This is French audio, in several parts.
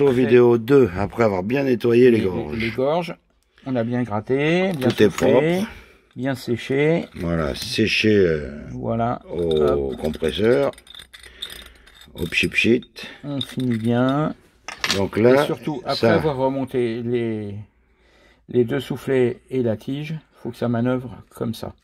Vidéo 2, après avoir bien nettoyé les gorges. Les gorges, on a bien gratté, bien tout est propre, bien séché. Voilà, séché voilà. au compresseur, au pchit. On finit bien. Donc là, et surtout, après avoir remonté les deux soufflets et la tige, faut que ça manœuvre comme ça.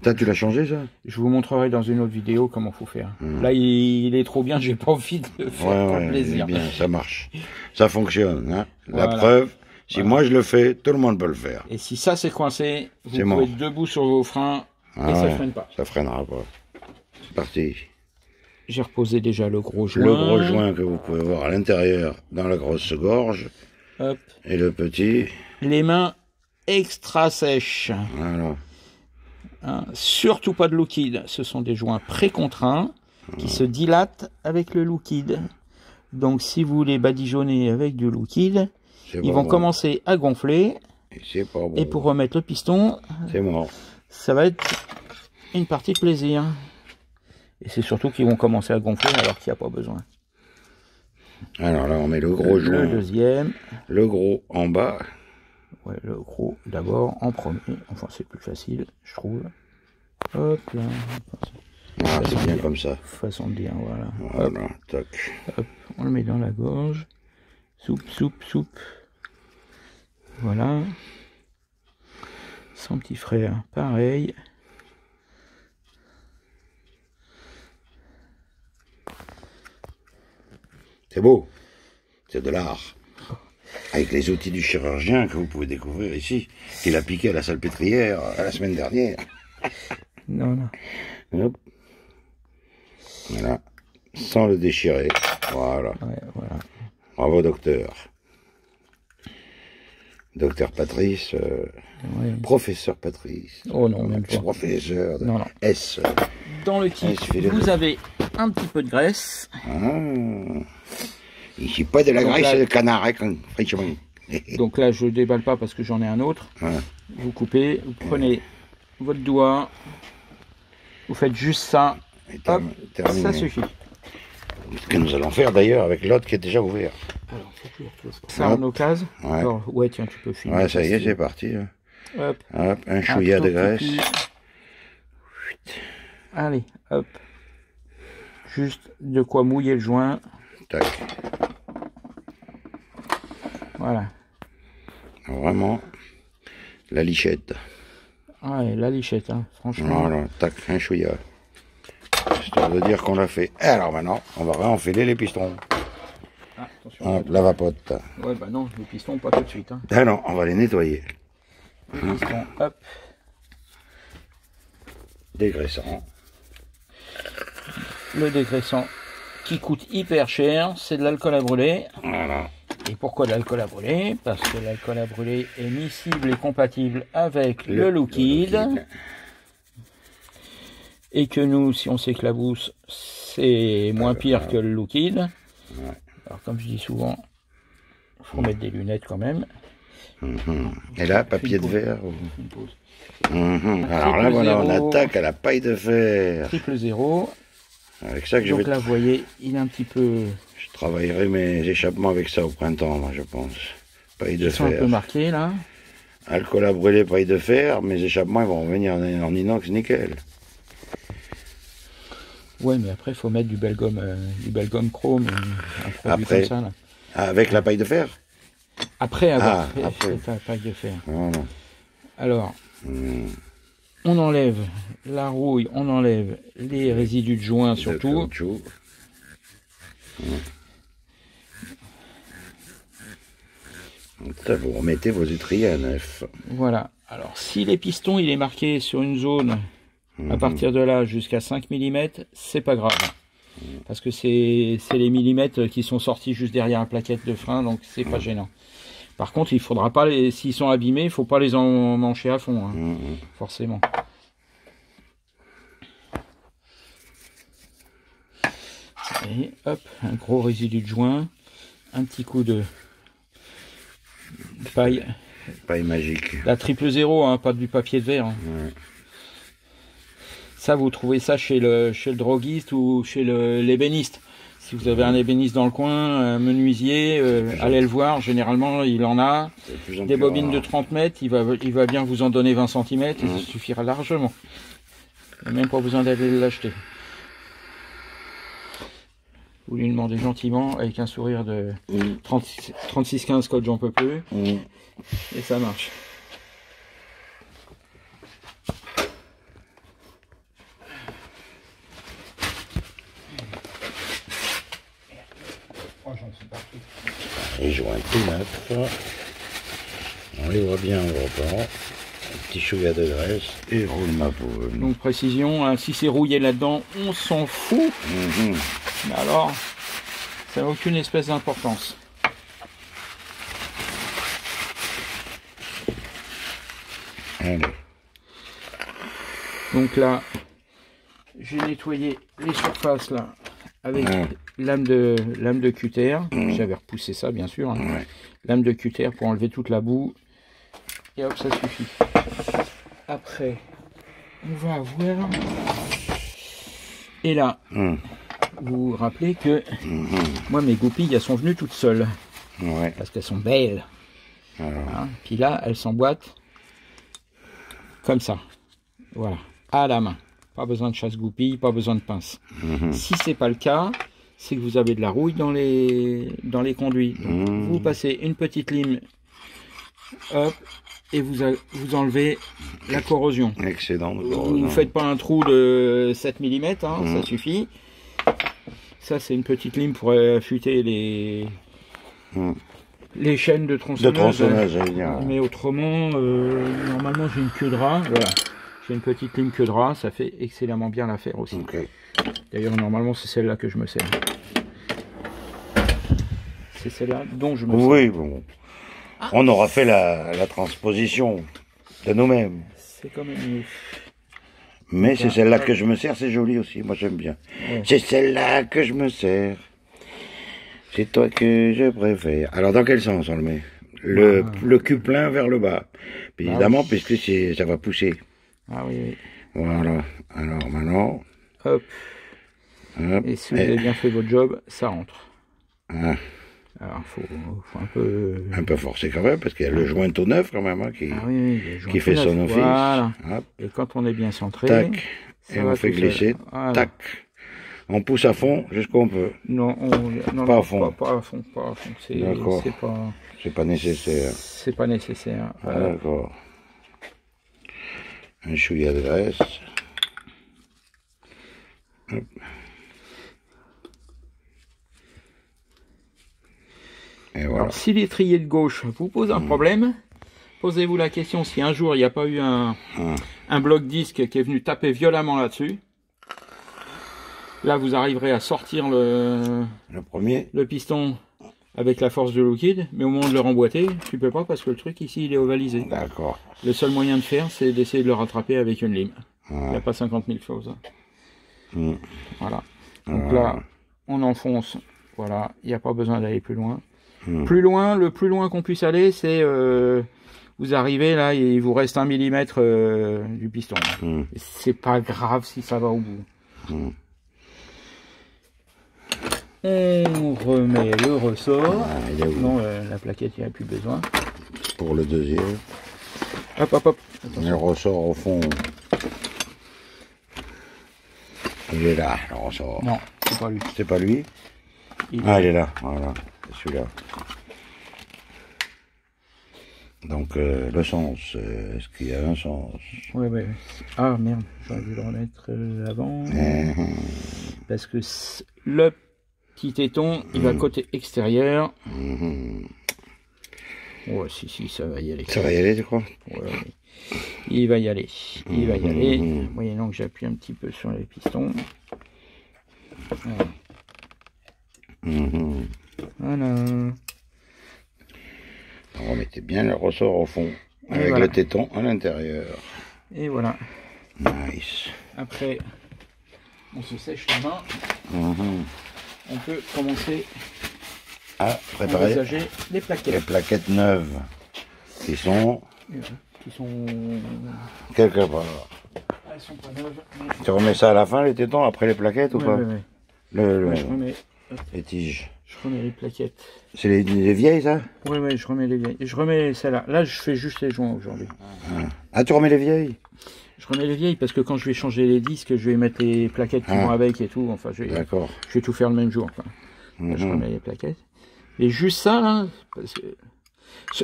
Tu l'as changé ça? Je vous montrerai dans une autre vidéo comment faut faire. Là, il est trop bien, j'ai pas envie de le faire pour le plaisir. Bien, ça marche, ça fonctionne. Hein. Voilà. La preuve, si moi je le fais, tout le monde peut le faire. Et si ça c'est coincé, vous pouvez être debout sur vos freins et ça freine pas. Ça freinera pas. C'est parti. J'ai reposé déjà le gros joint. Le gros joint que vous pouvez voir à l'intérieur dans la grosse gorge. Hop. Et le petit. Les mains extra sèches. Voilà. Hein, surtout pas de liquide. Ce sont des joints précontraints qui se dilatent avec le liquide. Donc si vous les badigeonnez avec du liquide, ils vont commencer à gonfler. Et pour remettre le piston, c'est mort. Ça va être une partie de plaisir. Et c'est surtout qu'ils vont commencer à gonfler alors qu'il n'y a pas besoin. Alors là, on met le gros joint. Le deuxième. Le gros en bas. Ouais, le gros d'abord en premier. Enfin, c'est plus facile, je trouve. Hop là. C'est bien comme ça. Façon de dire, voilà. Voilà, toc. Hop, on le met dans la gorge. Soupe, soupe, soupe. Voilà. Son petit frère, pareil. C'est beau. C'est de l'art. Avec les outils du chirurgien que vous pouvez découvrir ici, qu'il a piqué à la salpêtrière la semaine dernière. Non, non. Hop. Voilà. Sans le déchirer. Voilà. Ouais, voilà. Bravo, docteur. Docteur Patrice. Professeur Patrice. Oh non, même pas. Professeur. Non, non. S. Dans le kit, vous avez un petit peu de graisse. Ici, pas de la graisse de canard, franchement. Donc là, je déballe pas parce que j'en ai un autre. Vous coupez, vous prenez votre doigt, vous faites juste ça, hop, ça suffit. Ce que nous allons faire d'ailleurs avec l'autre qui est déjà ouvert. Alors, faut que je retrouve ça en occasion. Alors, ouais, tiens, tu peux finir. Ouais, ça y est, c'est parti. Hop, hop, un chouïa de graisse. Allez, hop. Juste de quoi mouiller le joint. Tac. Voilà. Vraiment, la lichette. Ouais, la lichette, hein, franchement. Voilà, tac, un chouïa. Histoire de dire qu'on l'a fait. Et alors maintenant, on va réenfiler les pistons. Ah, attention. Hop, la vapote. Ouais, bah non, les pistons, pas tout de suite. Hein. Ah non, on va les nettoyer. Les pistons, hop. Dégraissant. Le dégraissant qui coûte hyper cher, c'est de l'alcool à brûler. Voilà. Et pourquoi de l'alcool à brûler? Parce que l'alcool à brûler est miscible et compatible avec le liquide. Et que nous, si on s'éclabousse, c'est moins pire que le liquide. Ouais. Alors comme je dis souvent, il faut mettre des lunettes quand même. Et là, papier de verre. Alors là, voilà, on attaque à la paille de fer. Triple 0. Avec ça que donc là, vous voyez, il est un petit peu... Je travaillerai mes échappements avec ça au printemps, moi, je pense. Paille de fer. Ils sont un peu marqués, là. Alcool à brûler, paille de fer. Mes échappements, ils vont revenir en inox nickel. Ouais, mais après, il faut mettre du bel gomme chrome, un produit comme ça, là. Avec la paille de fer? Après avoir fait la paille de fer. Voilà. Alors, on enlève la rouille, on enlève les résidus de joint surtout. Ça, vous remettez vos étriers à neuf. Voilà. Alors, si les pistons, il est marqué sur une zone à partir de là jusqu'à 5 mm, c'est pas grave. Parce que c'est les millimètres qui sont sortis juste derrière la plaquette de frein, donc c'est pas gênant. Par contre, il faudra pas s'ils sont abîmés, il faut pas les emmancher à fond, hein, forcément. Et hop, un gros résidu de joint, un petit coup de paille. Paille magique. La triple 0, hein, pas du papier de verre. Hein. Ça, vous trouvez ça chez le droguiste ou chez l'ébéniste. Si vous avez un ébéniste dans le coin, un menuisier, allez le voir, généralement il en a. Des bobines de 30 mètres, il va bien vous en donner 20 cm et ça suffira largement. Il n'y a même pas besoin d'aller l'acheter. Vous lui demandez gentiment avec un sourire de 36-15 code j'en peux plus. Et ça marche. Les joints tout neufs. On les voit bien en voit pas. Un petit chouïa de graisse et roule ma peau. Donc précision, hein, si c'est rouillé là-dedans, on s'en fout. Mais alors, ça n'a aucune espèce d'importance. Allez. Donc là, j'ai nettoyé les surfaces là avec lame de cutter. J'avais repoussé ça bien sûr. Hein. Lame de cutter pour enlever toute la boue. Et hop, ça suffit. Après, on va avoir. Et là, vous vous rappelez que moi mes goupilles elles sont venues toutes seules. Parce qu'elles sont belles. Hein. Puis là, elles s'emboîtent comme ça. Voilà. À la main. Pas besoin de chasse-goupille, pas besoin de pince. Si c'est pas le cas, c'est que vous avez de la rouille dans les conduits. Donc, vous passez une petite lime, hop, et vous enlevez la corrosion. Excellent. Vous ne faites pas un trou de 7 mm, hein, ça suffit. Ça, c'est une petite lime pour affûter les chaînes de tronçonneuse. Mais autrement, normalement, j'ai une queue de rat. Voilà. J'ai une petite lime queue de rat, ça fait excellemment bien l'affaire aussi. D'ailleurs, normalement, c'est celle-là que je me sers. C'est celle-là dont je me sers. Oui, bon. On aura fait la transposition de nous-mêmes. C'est quand même mieux. Mais c'est celle-là que je me sers, c'est joli aussi, moi j'aime bien. C'est celle-là que je me sers. C'est toi que je préfère. Alors, dans quel sens on le met? Le cul plein vers le bas. Puis, évidemment, puisque ça va pousser. Ah oui. Voilà. Alors maintenant. Hop. Et si vous avez bien fait votre job, ça rentre. Alors faut un peu. Un peu forcer quand même, parce qu'il y a le joint tout neuf quand même, hein, qui fait son office. Voilà. Et quand on est bien centré. Tac. Et on fait glisser. Voilà. Tac. On pousse à fond jusqu'où on peut. Non, pas à fond. Pas à fond, pas à fond. C'est pas nécessaire. C'est pas nécessaire. D'accord. Un chouïa de graisse. Hop. Et voilà. Alors, si l'étrier de gauche vous pose un problème, posez-vous la question si un jour il n'y a pas eu un bloc disque qui est venu taper violemment là-dessus. Là, vous arriverez à sortir le piston avec la force de liquide, mais au moment de le remboîter, tu peux pas parce que le truc ici il est ovalisé. D'accord. Le seul moyen de faire, c'est d'essayer de le rattraper avec une lime. Il n'y a pas 50 000 choses. Voilà. Donc là, on enfonce. Voilà, il n'y a pas besoin d'aller plus loin. Le plus loin qu'on puisse aller, c'est vous arrivez là, il vous reste 1 mm du piston. C'est pas grave si ça va au bout. On remet le ressort. Non, la plaquette, il n'y a plus besoin. Pour le deuxième. Hop, hop, hop. Le ressort au fond. Il est là, le ressort. Non, c'est pas lui. C'est pas lui? Il est là, voilà. C'est celui-là. Donc, le sens, est-ce qu'il y a un sens? Ouais. Ah, merde, j'aurais dû le remettre avant. Parce que le petit téton, il va côté extérieur. Ouais, si, ça va y aller. Ça va y aller, tu crois? Ouais. Il va y aller. Il va y aller. Moyennant que j'appuie un petit peu sur les pistons. Voilà. On remettait bien le ressort au fond, avec le téton à l'intérieur. Et voilà. Nice. Après, on se sèche les mains. On peut commencer à préparer les plaquettes. Les plaquettes neuves qui sont quelque part. Elles sont pas neuves. Tu remets ça à la fin, les tétons, après les plaquettes ou pas? Moi, je remets les tiges. Je remets les plaquettes. C'est les vieilles, ça? Oui, je remets les vieilles. Et je remets celle-là. Là, je fais juste les joints aujourd'hui. Ah, tu remets les vieilles? Je remets les vieilles parce que quand je vais changer les disques, je vais mettre les plaquettes qui vont avec et tout. Enfin, je vais tout faire le même jour. Quoi. Là, je remets les plaquettes. Et juste ça, là. Parce que...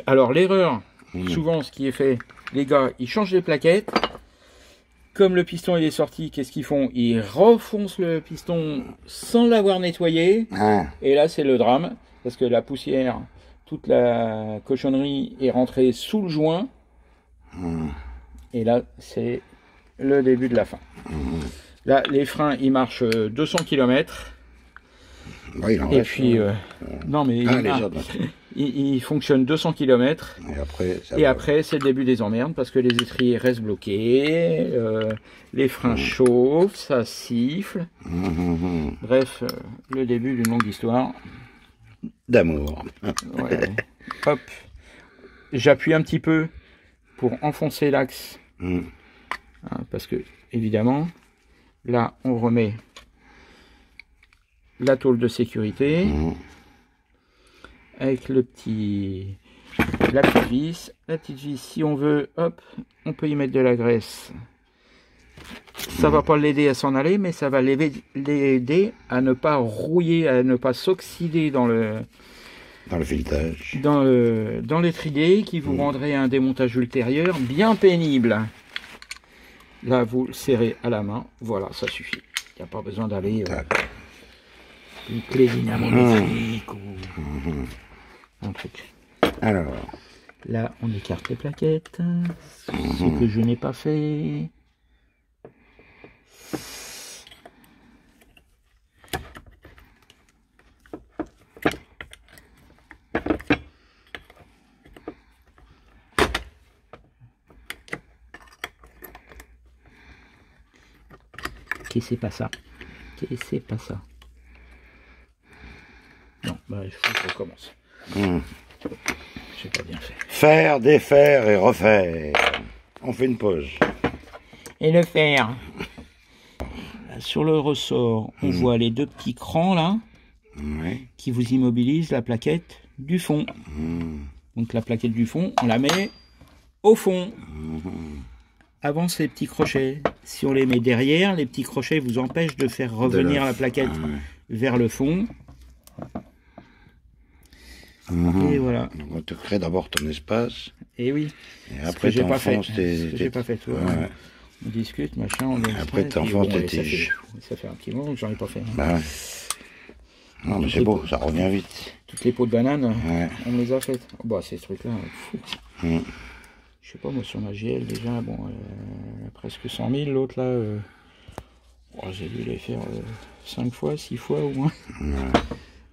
Alors, l'erreur, souvent, ce qui est fait, les gars, ils changent les plaquettes. Comme le piston il est sorti, qu'est-ce qu'ils font? Ils refoncent le piston sans l'avoir nettoyé. Et là, c'est le drame. Parce que la poussière, toute la cochonnerie est rentrée sous le joint. Et là, c'est le début de la fin. Là, les freins, ils marchent 200 km. Ouais, il en et reste, puis, non, mais il fonctionne 200 km. Et après, c'est le début des emmerdes parce que les étriers restent bloqués, les freins chauffent, ça siffle. Bref, le début d'une longue histoire. D'amour. Ouais. Hop. J'appuie un petit peu pour enfoncer l'axe. Parce que, évidemment, là, on remet la tôle de sécurité avec la petite vis. La petite vis, si on veut, hop, on peut y mettre de la graisse. Ça va pas l'aider à s'en aller, mais ça va l'aider à ne pas rouiller, à ne pas s'oxyder dans le filetage, dans l'étrier, qui vous rendrait un démontage ultérieur bien pénible. Là, vous le serrez à la main, voilà, ça suffit. Il n'y a pas besoin d'aller les dynamométriques ou un truc. Alors, là, on écarte les plaquettes, ce que je n'ai pas fait. Qu'est-ce que c'est pas ça? Qu'est-ce que c'est pas ça? Non, bah il faut que je recommence. J'ai pas bien fait. Faire, défaire et refaire. On fait une pause. Et le faire. Sur le ressort, on voit les deux petits crans là, qui vous immobilisent la plaquette du fond. Donc la plaquette du fond, on la met au fond. Avant ces petits crochets. Si on les met derrière, les petits crochets vous empêchent de faire revenir la plaquette vers le fond. Et voilà. Donc on te crée d'abord ton espace. Et oui. Et après tu enfonces tes... J'ai pas fait tout. On discute, machin. On après tu enfonces tes tiges. Ça fait un petit moment que j'en ai pas fait. Non mais c'est beau, ça revient vite. Toutes les pots de banane, on les a faites. Bah ces trucs là, je sais pas, moi sur ma GL déjà, bon, presque 100 000, l'autre là, j'ai dû les faire 5 fois, 6 fois au moins.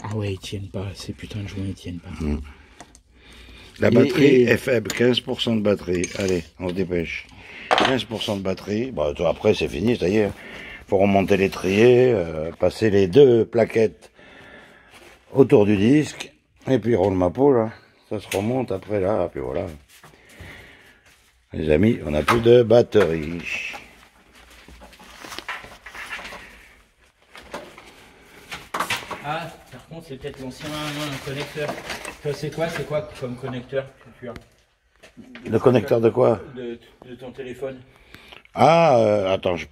Ah ouais, ils tiennent pas, ces putains de joints, ils tiennent pas. La batterie est faible, 15% de batterie. Allez, on se dépêche. 15% de batterie, bon, après c'est fini, ça y est. Faut remonter l'étrier, passer les deux plaquettes autour du disque, et puis roule ma peau là, ça se remonte après là, et puis voilà. Les amis, on n'a plus de batterie. Ah, par contre, c'est peut-être l'ancien connecteur. C'est quoi comme connecteur que tu as? Le connecteur de quoi? De ton téléphone. Ah, attends, je